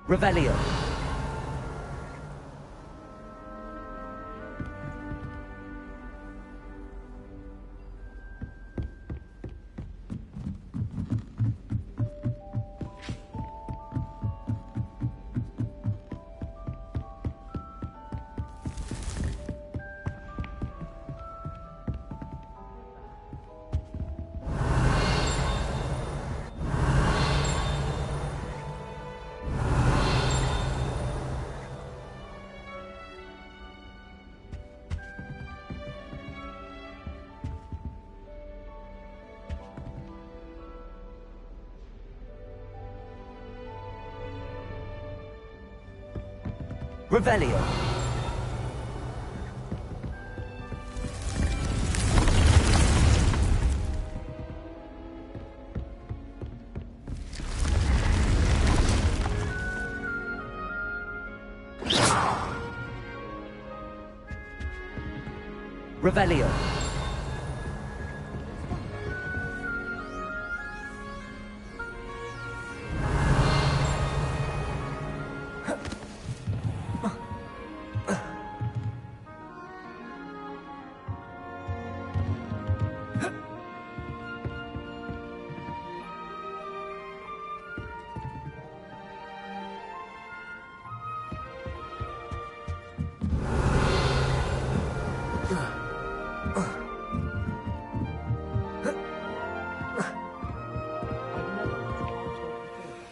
Revelio. Revelio. Revelio.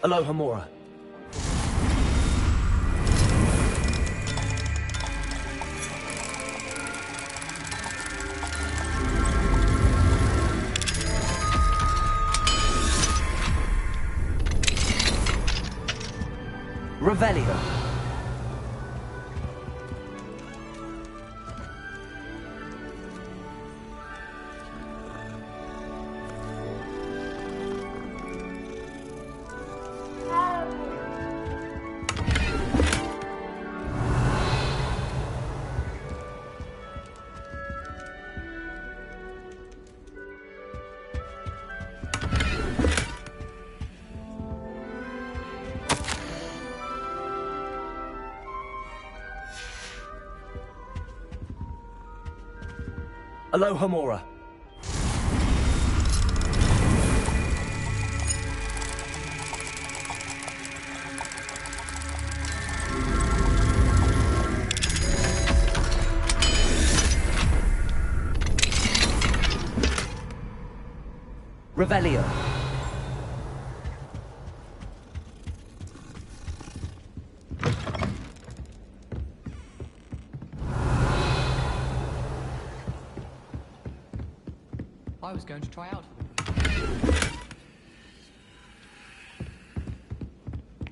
Aloha Mora. Revelio. Aloha Mora. Revelio. I was going to try out.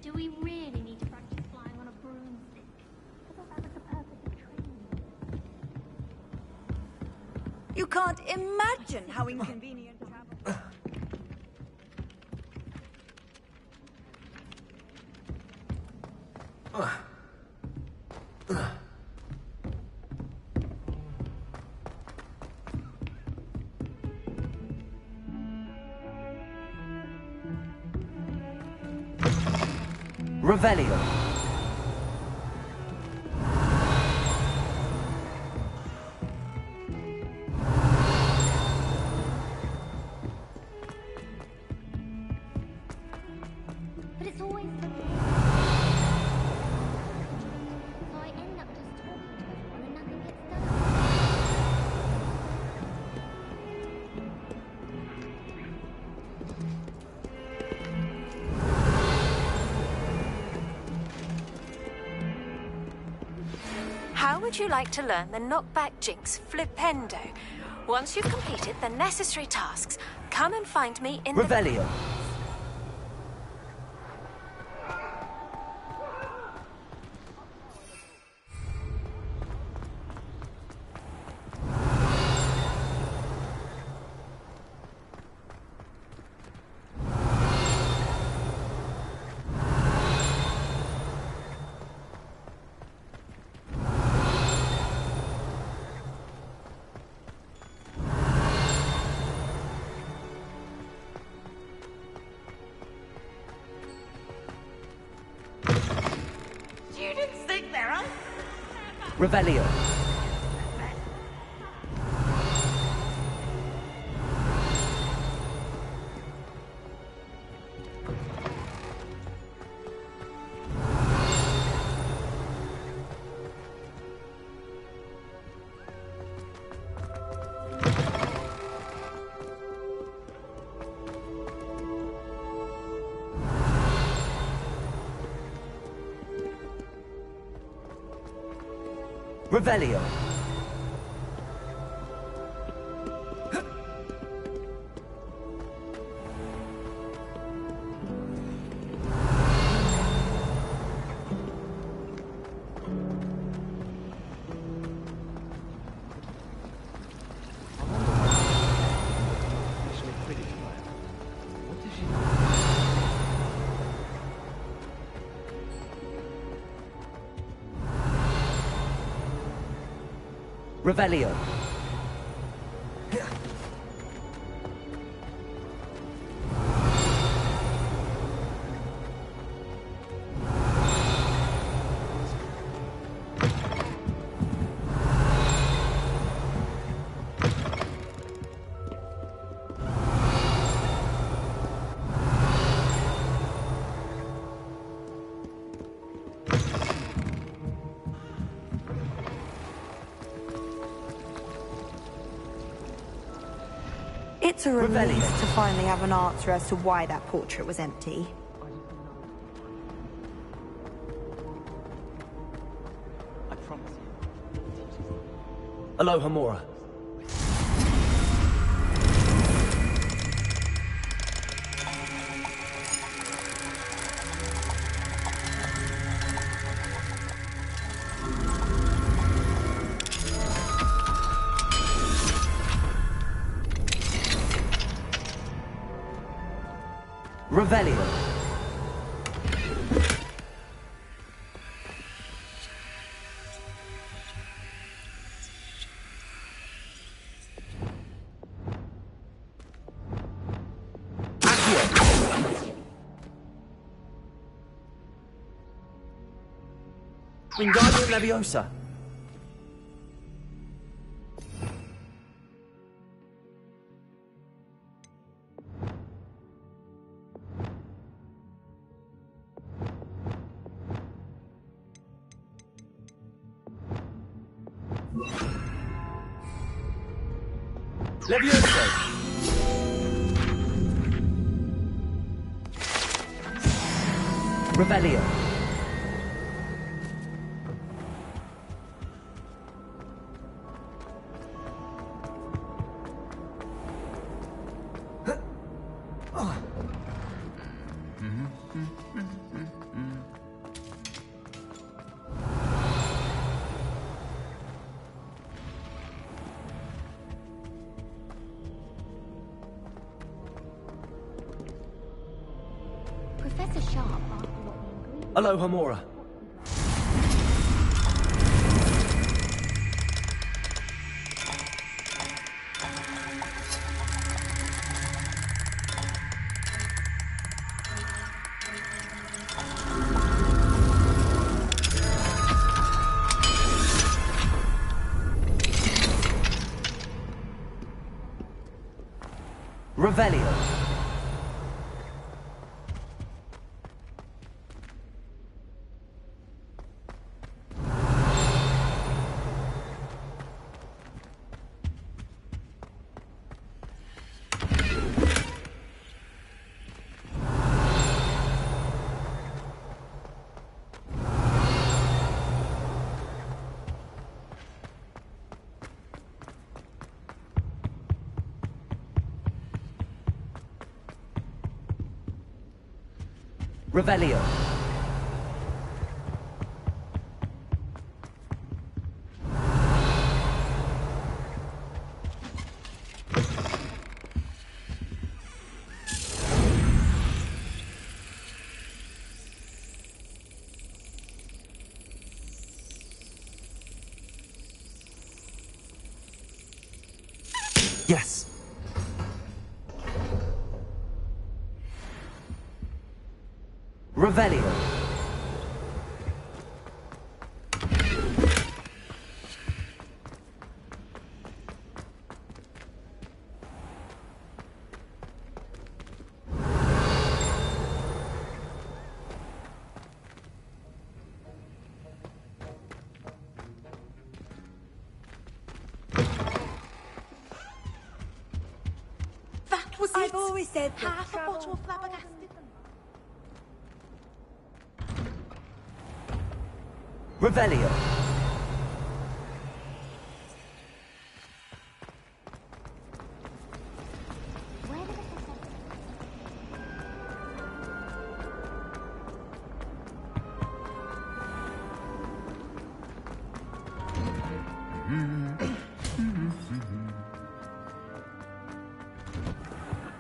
Do we really need to practice flying on a broomstick? I thought that was the purpose of training. You can't imagine how inconvenient travel. Revelio. But it's always the case. So I end up just talking to everyone and nothing gets done. How would you like to learn the knockback jinx flipendo? Once you've completed the necessary tasks, come and find me in the... Revelio. Revelio. Revelio. Revelio. It's a relief to finally have an answer as to why that portrait was empty. I promise you. Aloha Mora. Revelio. Wingardium Leviosa. Leviosa. Revelio. Professor Sharp asked me what the ingredients. Aloha Mora. Revelio. Revelio. Yes. Revelio. I've always said that half a bottle of flabbergasted. Revelio. Where did it go?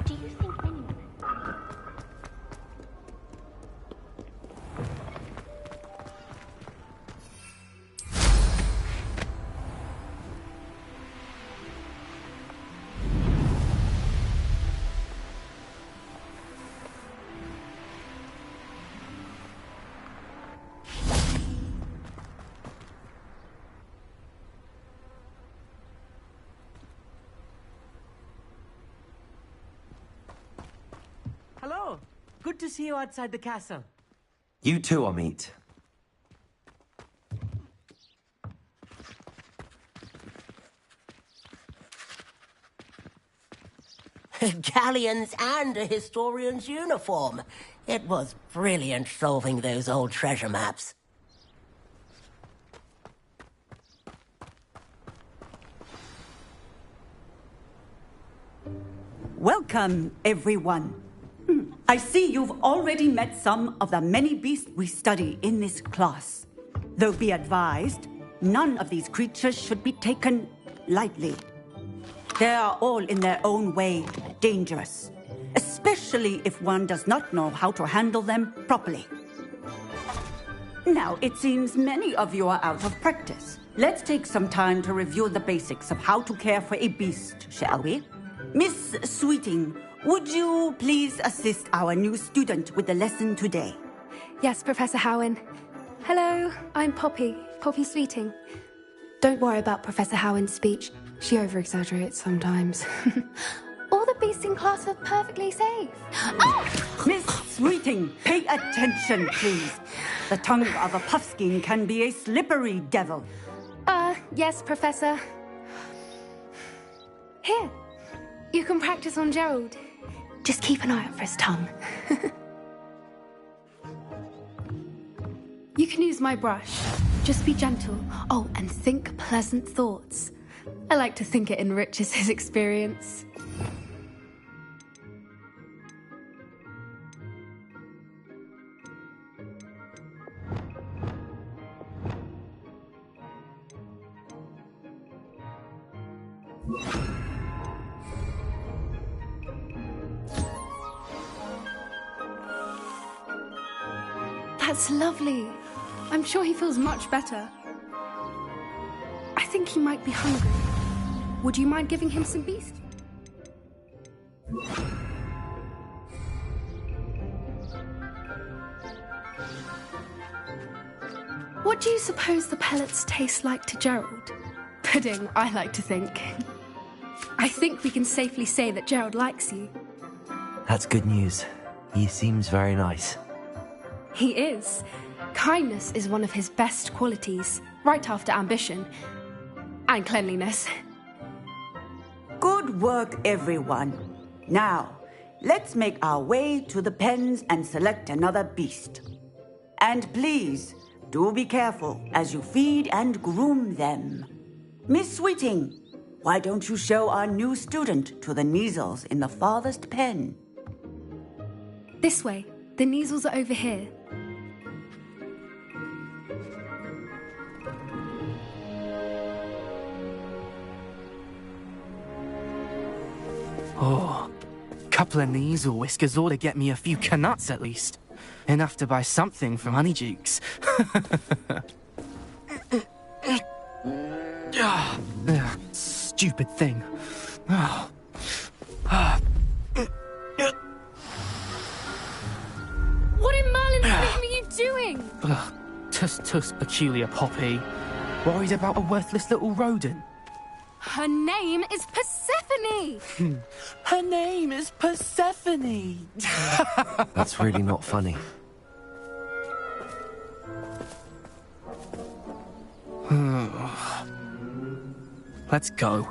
Do you think anyone? Hello. Good to see you outside the castle. You too, Amit. Galleons and a historian's uniform. It was brilliant solving those old treasure maps. Welcome, everyone. I see you've already met some of the many beasts we study in this class. Though be advised, none of these creatures should be taken lightly. They are all in their own way dangerous, especially if one does not know how to handle them properly. Now, it seems many of you are out of practice. Let's take some time to review the basics of how to care for a beast, shall we? Miss Sweeting, would you please assist our new student with the lesson today? Yes, Professor Howen. Hello, I'm Poppy Sweeting. Don't worry about Professor Howen's speech. She over-exaggerates sometimes. All the beasts in class are perfectly safe. Oh! Miss Sweeting, pay attention, please. The tongue of a puffskein can be a slippery devil. Yes, Professor. Here, you can practice on Gerald. Just keep an eye out for his tongue. You can use my brush. Just be gentle. Oh, and think pleasant thoughts. I like to think it enriches his experience. That's lovely. I'm sure he feels much better. I think he might be hungry. Would you mind giving him some beast? What do you suppose the pellets taste like to Gerald? Pudding, I like to think. I think we can safely say that Gerald likes you. That's good news. He seems very nice. He is. Kindness is one of his best qualities, right after ambition. And cleanliness. Good work, everyone. Now, let's make our way to the pens and select another beast. And please, do be careful as you feed and groom them. Miss Sweeting, why don't you show our new student to the Neasels in the farthest pen? This way. The Neasels are over here. Oh, couple of Neasel whiskers ought to get me a few canuts at least. Enough to buy something from Honeydukes. Stupid thing. What in Merlin's name are you doing? Tuss, peculiar Poppy. Worried about a worthless little rodent? Her name is Persephone! Her name is Persephone! That's really not funny. Let's go.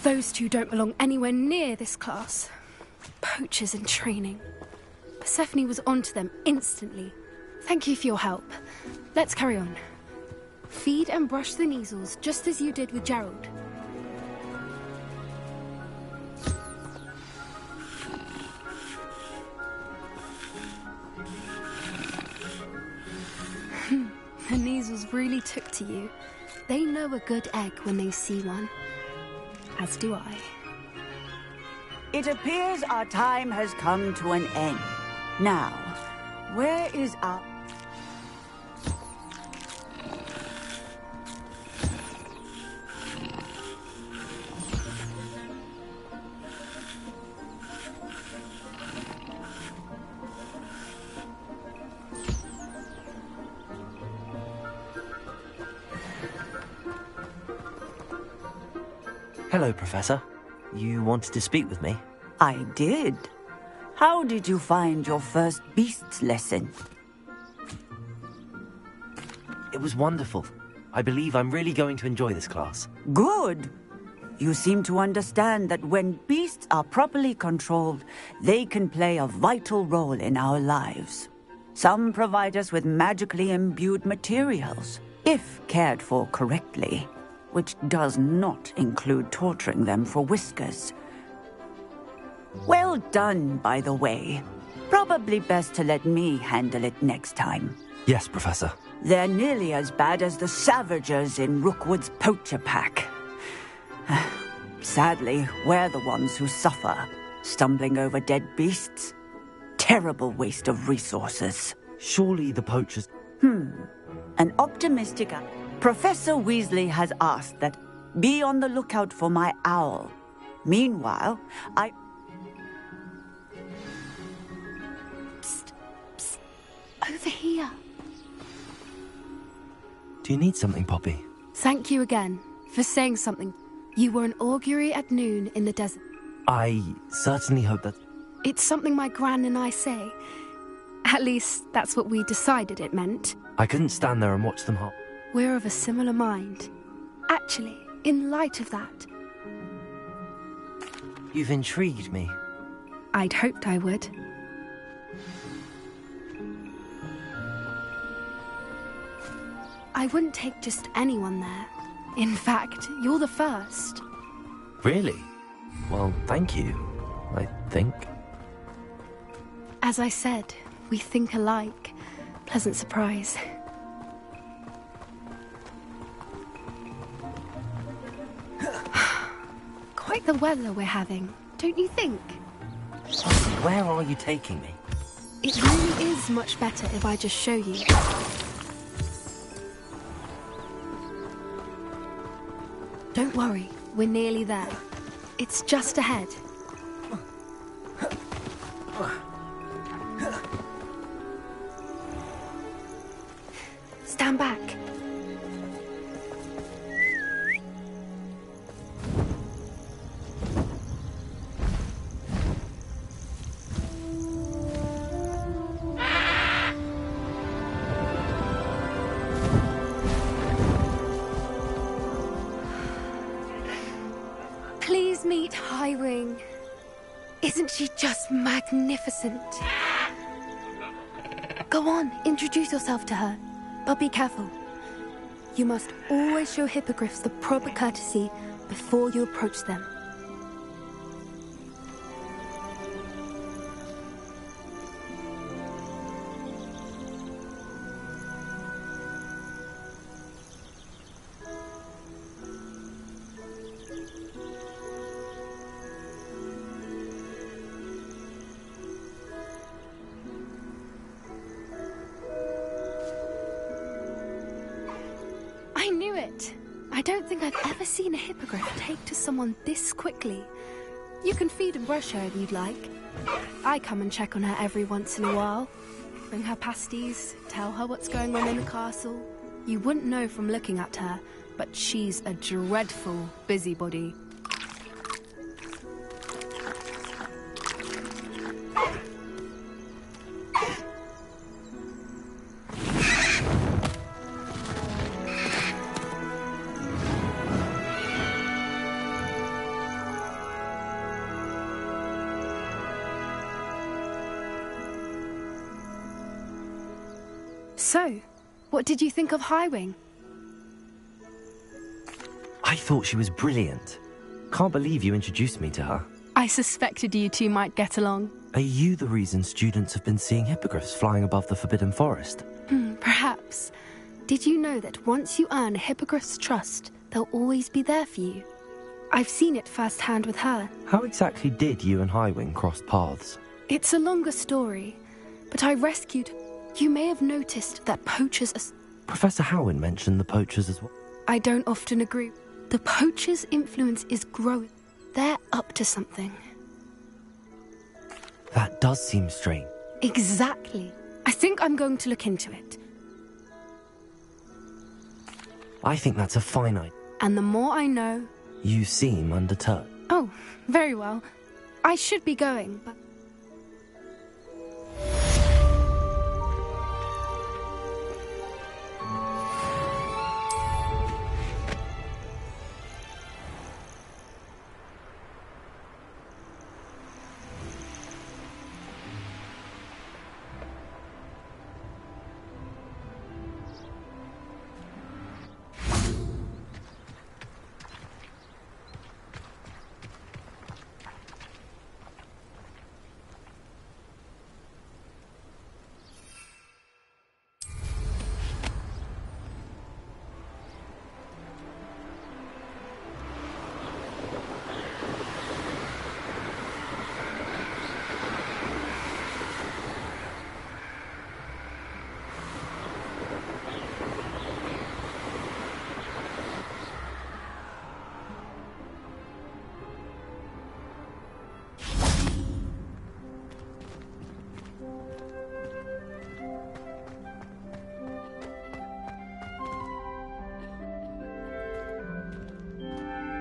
Those two don't belong anywhere near this class. Poachers in training. Persephone was onto them instantly. Thank you for your help. Let's carry on. Feed and brush the Neasels just as you did with Gerald. The Neasels really took to you. They know a good egg when they see one. As do I. It appears our time has come to an end. Now, where is our... Hello, Professor. You wanted to speak with me? I did. How did you find your first beasts lesson? It was wonderful. I believe I'm really going to enjoy this class. Good. You seem to understand that when beasts are properly controlled, they can play a vital role in our lives. Some provide us with magically imbued materials, if cared for correctly, which does not include torturing them for whiskers. Well done, by the way. Probably best to let me handle it next time. Yes, Professor. They're nearly as bad as the Savagers in Rookwood's poacher pack. Sadly, we're the ones who suffer, stumbling over dead beasts. Terrible waste of resources. Surely the poachers... An optimistic... Professor Weasley has asked that be on the lookout for my owl. Meanwhile, I... Psst, psst. Over here. Do you need something, Poppy? Thank you again for saying something. You were an augury at noon in the desert. I certainly hope that... It's something my gran and I say. At least, that's what we decided it meant. I couldn't stand there and watch them hop. We're of a similar mind. Actually, in light of that, You've intrigued me. I'd hoped I would. I wouldn't take just anyone there. In fact, you're the first. Really? Well, thank you, I think. As I said, we think alike. Pleasant surprise. Quite the weather we're having, don't you think? Where are you taking me? It really is much better if I just show you. Don't worry, we're nearly there. It's just ahead. Stand back. Please meet Highwing. Isn't she just magnificent? Go on, introduce yourself to her. But be careful. You must always show hippogriffs the proper courtesy before you approach them. I knew it! I don't think I've ever seen a hippogriff take to someone this quickly. You can feed and brush her if you'd like. I come and check on her every once in a while. Bring her pasties, tell her what's going on in the castle. You wouldn't know from looking at her, but she's a dreadful busybody. So, what did you think of Highwing? I thought she was brilliant. Can't believe you introduced me to her. I suspected you two might get along. Are you the reason students have been seeing hippogriffs flying above the Forbidden Forest? Perhaps. Did you know that once you earn a hippogriff's trust, they'll always be there for you? I've seen it firsthand with her. How exactly did you and Highwing cross paths? It's a longer story, but I rescued... You may have noticed that poachers are... Professor Howin mentioned the poachers as well. I don't often agree. The poachers' influence is growing. They're up to something. That does seem strange. Exactly. I think I'm going to look into it. I think that's a fine idea. And the more I know... You seem undeterred. Oh, very well. I should be going, but...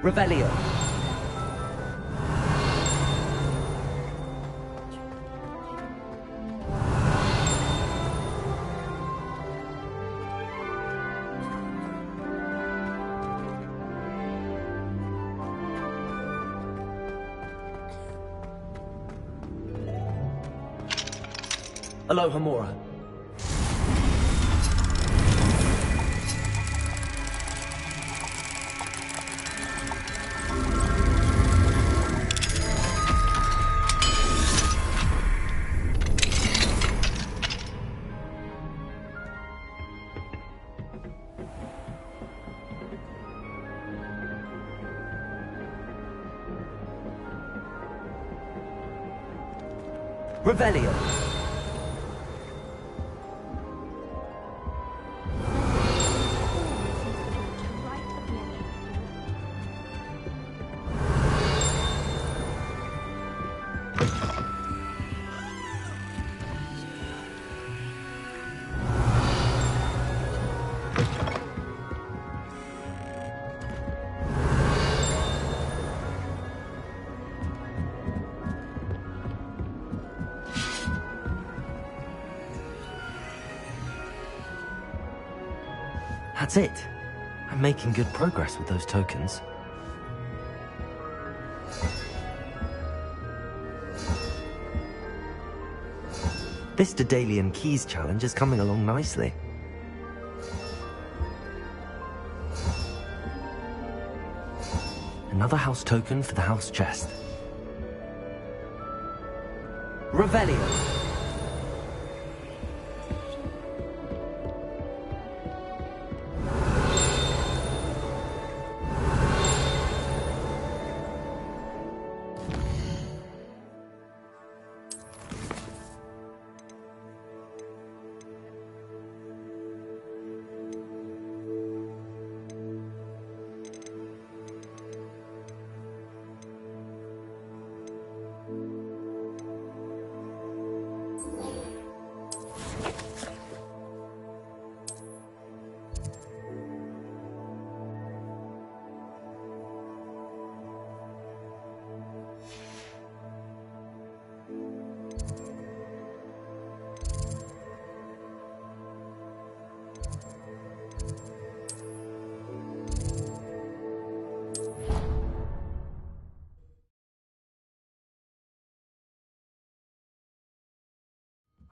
Revelio. Aloha Mora. Revelio. That's it. I'm making good progress with those tokens. This Daedalian Keys challenge is coming along nicely. Another house token for the house chest. Revelio.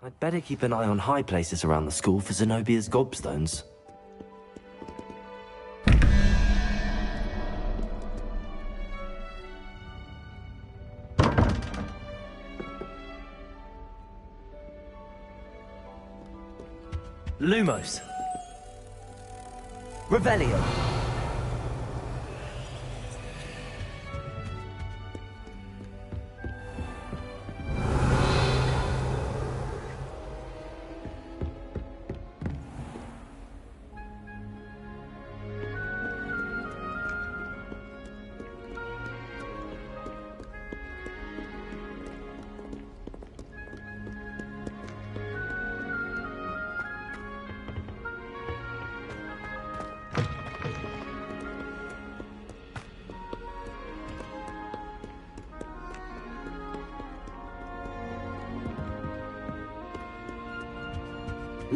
I'd better keep an eye on high places around the school for Zenobia's gobstones. Lumos. Revelio.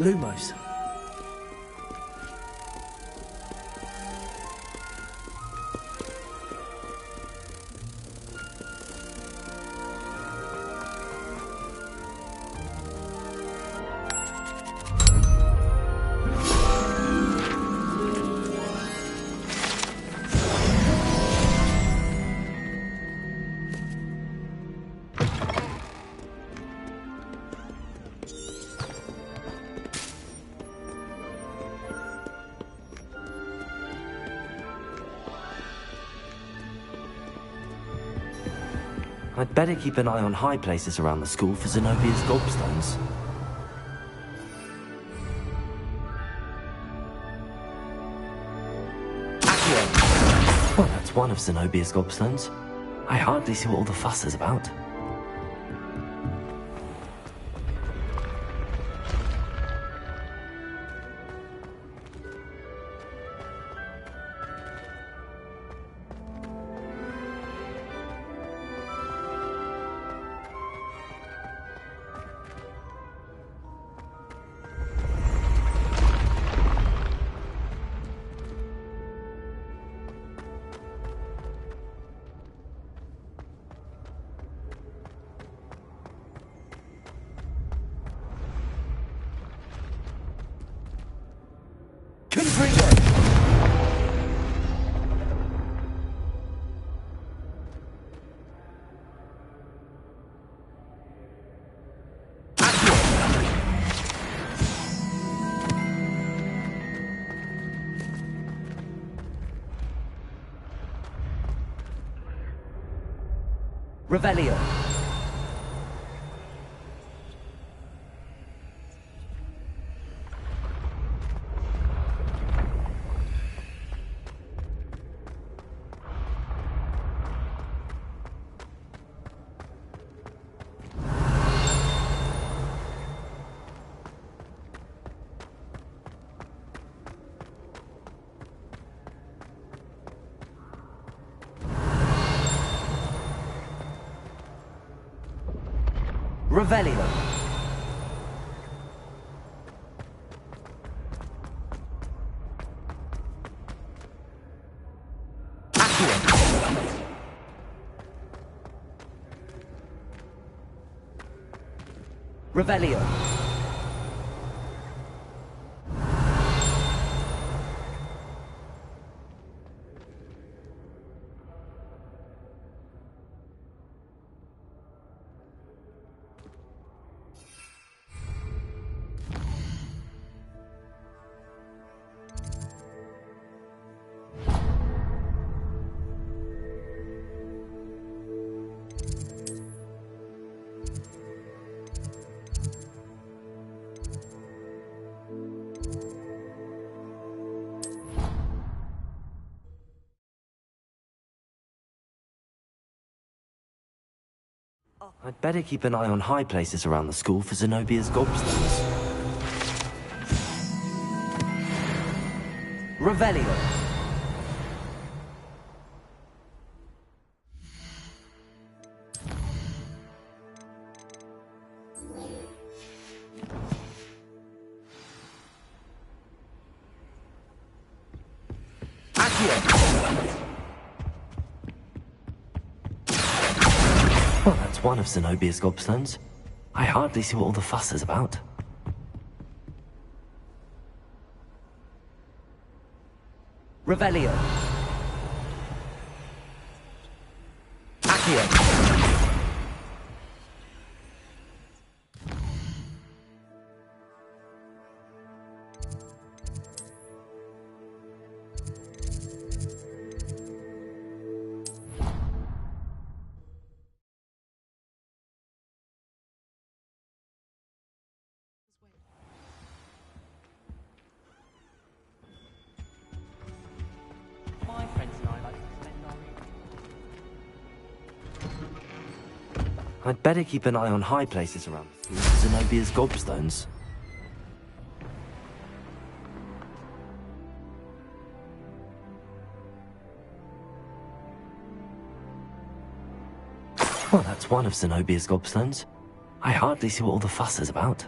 Lumos. I'd better keep an eye on high places around the school for Zenobia's gobstones. Accio! Well, that's one of Zenobia's gobstones. I hardly see what all the fuss is about. Revelio. Revelio. Accio. Revelio. I'd better keep an eye on high places around the school for Zenobia's gobstones. Revelio. Well, that's one of Zenobia's gobstones. I hardly see what all the fuss is about. Revelio. Accio. My friends and I like to spend our evenings. I'd better keep an eye on high places around the school for Zenobia's gobstones. Well, that's one of Zenobia's gobstones. I hardly see what all the fuss is about.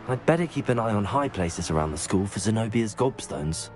I'd better keep an eye on high places around the school for Zenobia's gobstones.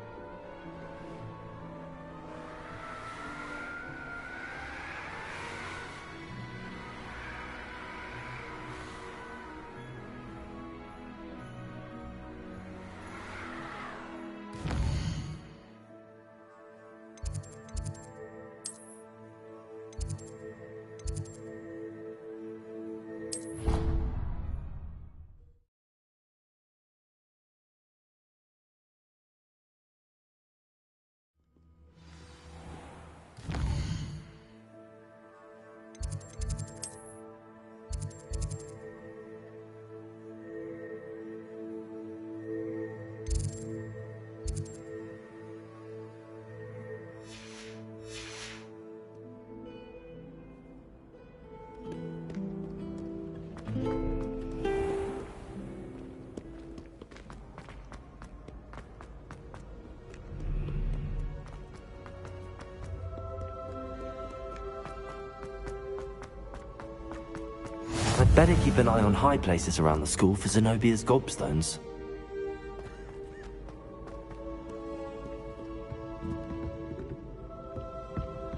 I'd better keep an eye on high places around the school for Zenobia's gobstones.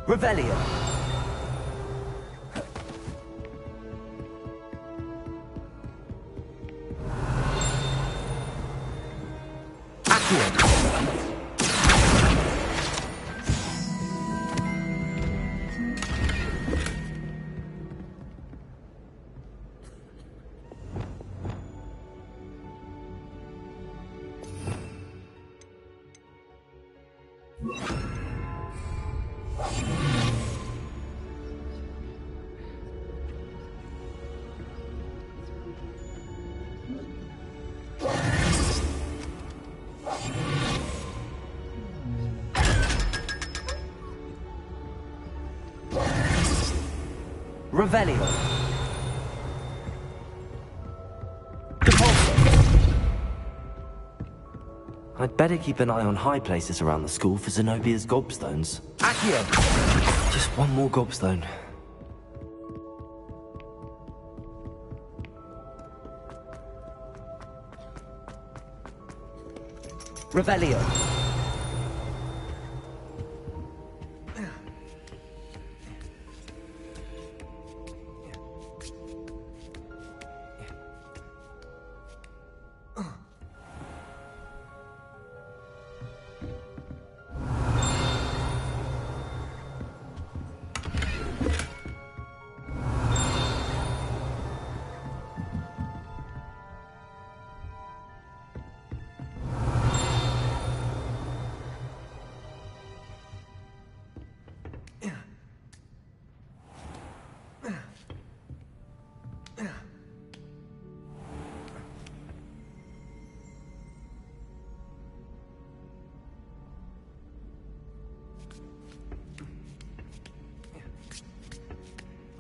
Revelio. Accio. Revelio. I'd better keep an eye on high places around the school for Zenobia's gobstones. Accio. Just one more gobstone. Revelio.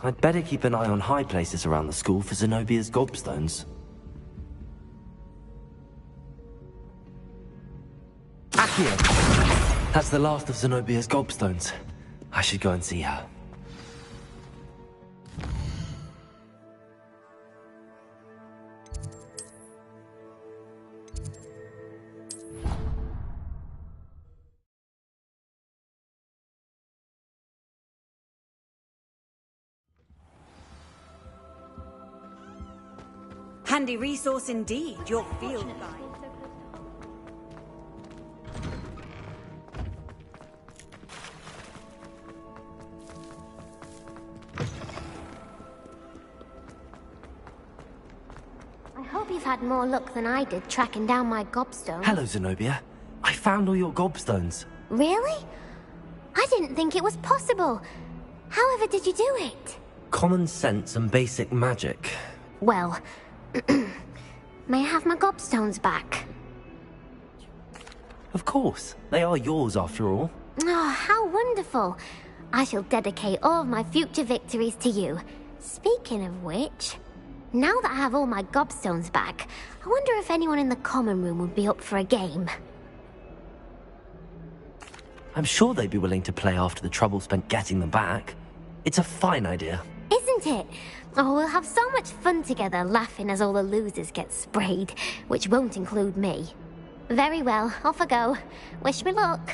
I'd better keep an eye on high places around the school for Zenobia's gobstones. Accio! That's the last of Zenobia's gobstones. I should go and see her. Handy resource indeed, your field guide. I hope you've had more luck than I did tracking down my gobstone. Hello, Zenobia. I found all your gobstones. Really? I didn't think it was possible. However did you do it? Common sense and basic magic. Well, may I have my gobstones back? Of course. They are yours after all. Oh, how wonderful. I shall dedicate all of my future victories to you. Speaking of which, now that I have all my gobstones back, I wonder if anyone in the common room would be up for a game. I'm sure they'd be willing to play after the trouble spent getting them back. It's a fine idea. Isn't it? Oh, we'll have so much fun together laughing as all the losers get sprayed, which won't include me. Very well, off I go. Wish me luck.